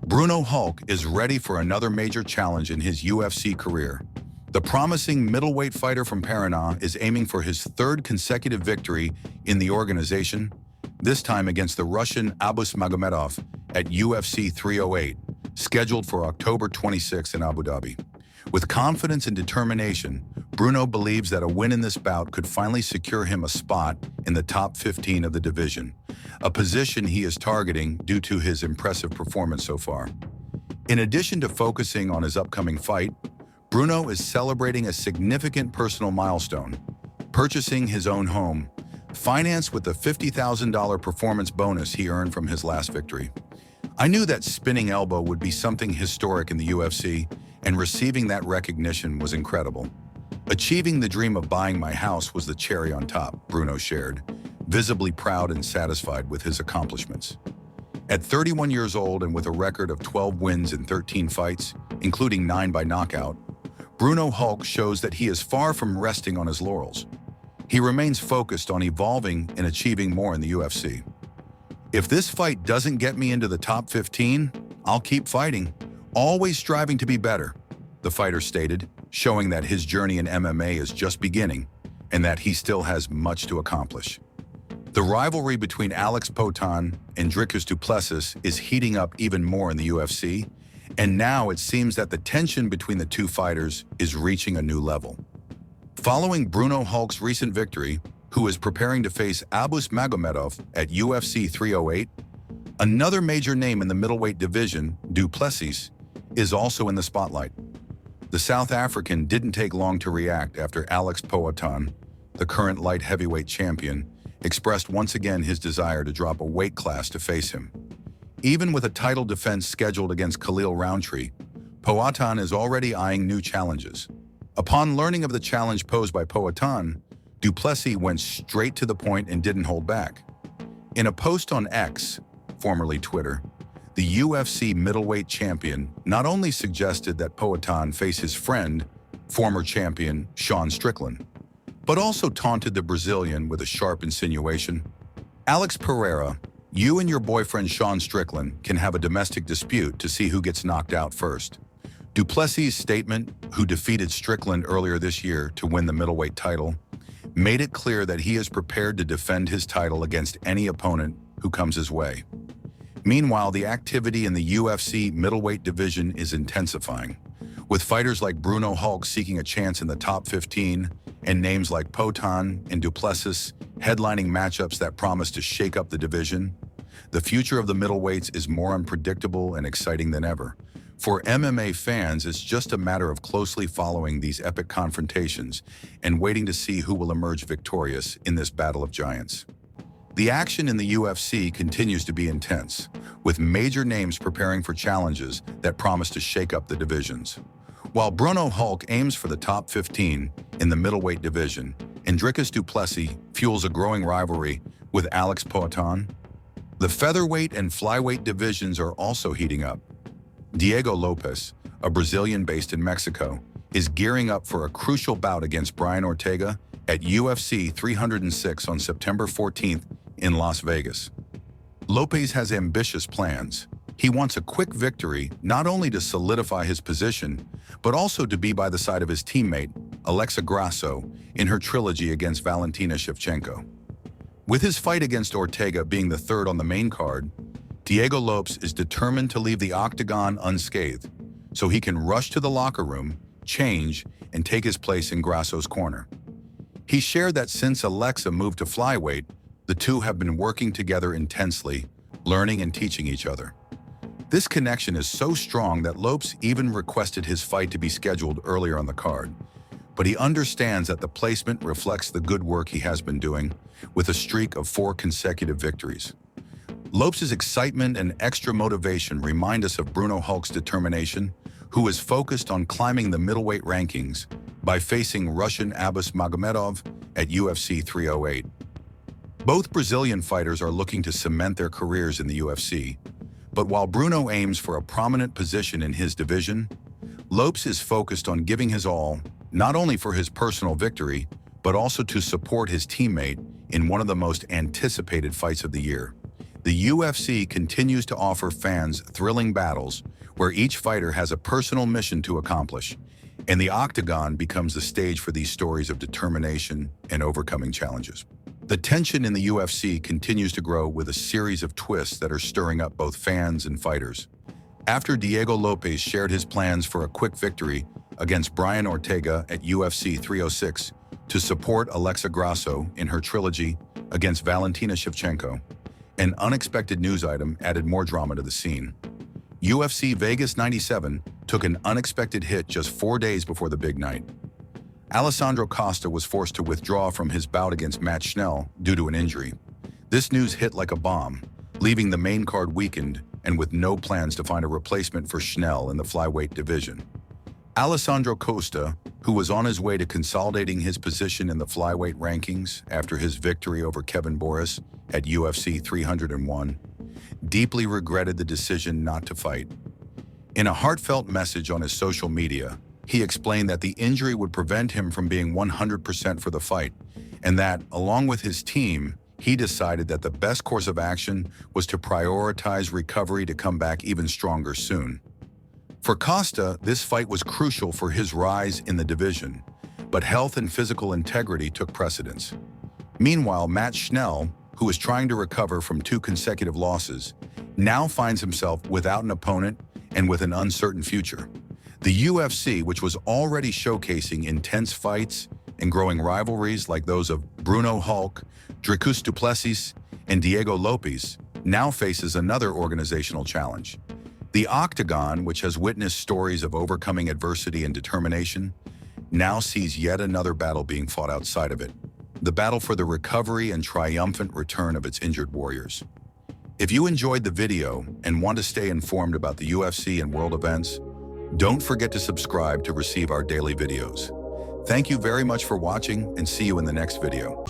Bruno Hulk is ready for another major challenge in his UFC career. The promising middleweight fighter from Paraná is aiming for his third consecutive victory in the organization, this time against the Russian Abus Magomedov at UFC 308, scheduled for October 26 in Abu Dhabi. With confidence and determination, Bruno believes that a win in this bout could finally secure him a spot in the top 15 of the division, a position he is targeting due to his impressive performance so far. In addition to focusing on his upcoming fight, Bruno is celebrating a significant personal milestone, purchasing his own home, financed with the $50,000 performance bonus he earned from his last victory. I knew that spinning elbow would be something historic in the UFC, and receiving that recognition was incredible. Achieving the dream of buying my house was the cherry on top, Bruno shared, visibly proud and satisfied with his accomplishments. At 31 years old and with a record of 12 wins in 13 fights, including 9 by knockout, Bruno Hulk shows that he is far from resting on his laurels. He remains focused on evolving and achieving more in the UFC. If this fight doesn't get me into the top 15, I'll keep fighting, always striving to be better, the fighter stated, showing that his journey in MMA is just beginning and that he still has much to accomplish. The rivalry between Poatan'S and Dricus du Plessis is heating up even more in the UFC, and now it seems that the tension between the two fighters is reaching a new level. Following Bruno Hulk's recent victory, who is preparing to face Abus Magomedov at UFC 308, another major name in the middleweight division, du Plessis, is also in the spotlight. The South African didn't take long to react after Poatan'S, the current light heavyweight champion, expressed once again his desire to drop a weight class to face him. Even with a title defense scheduled against Khalil Roundtree, Poatan'S is already eyeing new challenges. Upon learning of the challenge posed by Poatan'S, du Plessis went straight to the point and didn't hold back. In a post on X, formerly Twitter, the UFC middleweight champion not only suggested that Poatan'S face his friend, former champion Sean Strickland, but also taunted the Brazilian with a sharp insinuation. Alex Pereira, you and your boyfriend Sean Strickland can have a domestic dispute to see who gets knocked out first. Du Plessis' statement, who defeated Strickland earlier this year to win the middleweight title, made it clear that he is prepared to defend his title against any opponent who comes his way. Meanwhile, the activity in the UFC middleweight division is intensifying, with fighters like Bruno Hulk seeking a chance in the top 15 and names like Poatan'S and du Plessis headlining matchups that promise to shake up the division. The future of the middleweights is more unpredictable and exciting than ever. For MMA fans, it's just a matter of closely following these epic confrontations and waiting to see who will emerge victorious in this battle of giants. The action in the UFC continues to be intense, with major names preparing for challenges that promise to shake up the divisions. While Bruno Hulk aims for the top 15 in the middleweight division, and Dricus du Plessis fuels a growing rivalry with Poatan'S, the featherweight and flyweight divisions are also heating up. Diego Lopes, a Brazilian based in Mexico, is gearing up for a crucial bout against Brian Ortega at UFC 306 on September 14th in Las Vegas. Lopes has ambitious plans. He wants a quick victory not only to solidify his position, but also to be by the side of his teammate, Alexa Grasso, in her trilogy against Valentina Shevchenko. With his fight against Ortega being the third on the main card, Diego Lopes is determined to leave the Octagon unscathed, so he can rush to the locker room, change, and take his place in Grasso's corner. He shared that since Alexa moved to flyweight, the two have been working together intensely, learning and teaching each other. This connection is so strong that Lopes even requested his fight to be scheduled earlier on the card, but he understands that the placement reflects the good work he has been doing, with a streak of 4 consecutive victories. Lopes' excitement and extra motivation remind us of Bruno Hulk's determination, who is focused on climbing the middleweight rankings by facing Russian Abus Magomedov at UFC 308. Both Brazilian fighters are looking to cement their careers in the UFC, but while Bruno aims for a prominent position in his division, Lopes is focused on giving his all, not only for his personal victory, but also to support his teammate in one of the most anticipated fights of the year, The UFC continues to offer fans thrilling battles where each fighter has a personal mission to accomplish, and the Octagon becomes the stage for these stories of determination and overcoming challenges. The tension in the UFC continues to grow with a series of twists that are stirring up both fans and fighters. After Diego Lopes shared his plans for a quick victory against Brian Ortega at UFC 306 to support Alexa Grasso in her trilogy against Valentina Shevchenko, an unexpected news item added more drama to the scene. UFC Vegas 97 took an unexpected hit just 4 days before the big night. Alessandro Costa was forced to withdraw from his bout against Matt Schnell due to an injury. This news hit like a bomb, leaving the main card weakened and with no plans to find a replacement for Schnell in the flyweight division. Alessandro Costa, who was on his way to consolidating his position in the flyweight rankings after his victory over Kevin Boris at UFC 301, deeply regretted the decision not to fight. In a heartfelt message on his social media, he explained that the injury would prevent him from being 100% for the fight, and that, along with his team, he decided that the best course of action was to prioritize recovery to come back even stronger soon. For Costa, this fight was crucial for his rise in the division, but health and physical integrity took precedence. Meanwhile, Matt Schnell, who was trying to recover from 2 consecutive losses, now finds himself without an opponent and with an uncertain future. The UFC, which was already showcasing intense fights and growing rivalries like those of Bruno Hulk, Dricus du Plessis, and Diego Lopes, now faces another organizational challenge. The Octagon, which has witnessed stories of overcoming adversity and determination, now sees yet another battle being fought outside of it. The battle for the recovery and triumphant return of its injured warriors. If you enjoyed the video and want to stay informed about the UFC and world events, don't forget to subscribe to receive our daily videos. Thank you very much for watching and see you in the next video.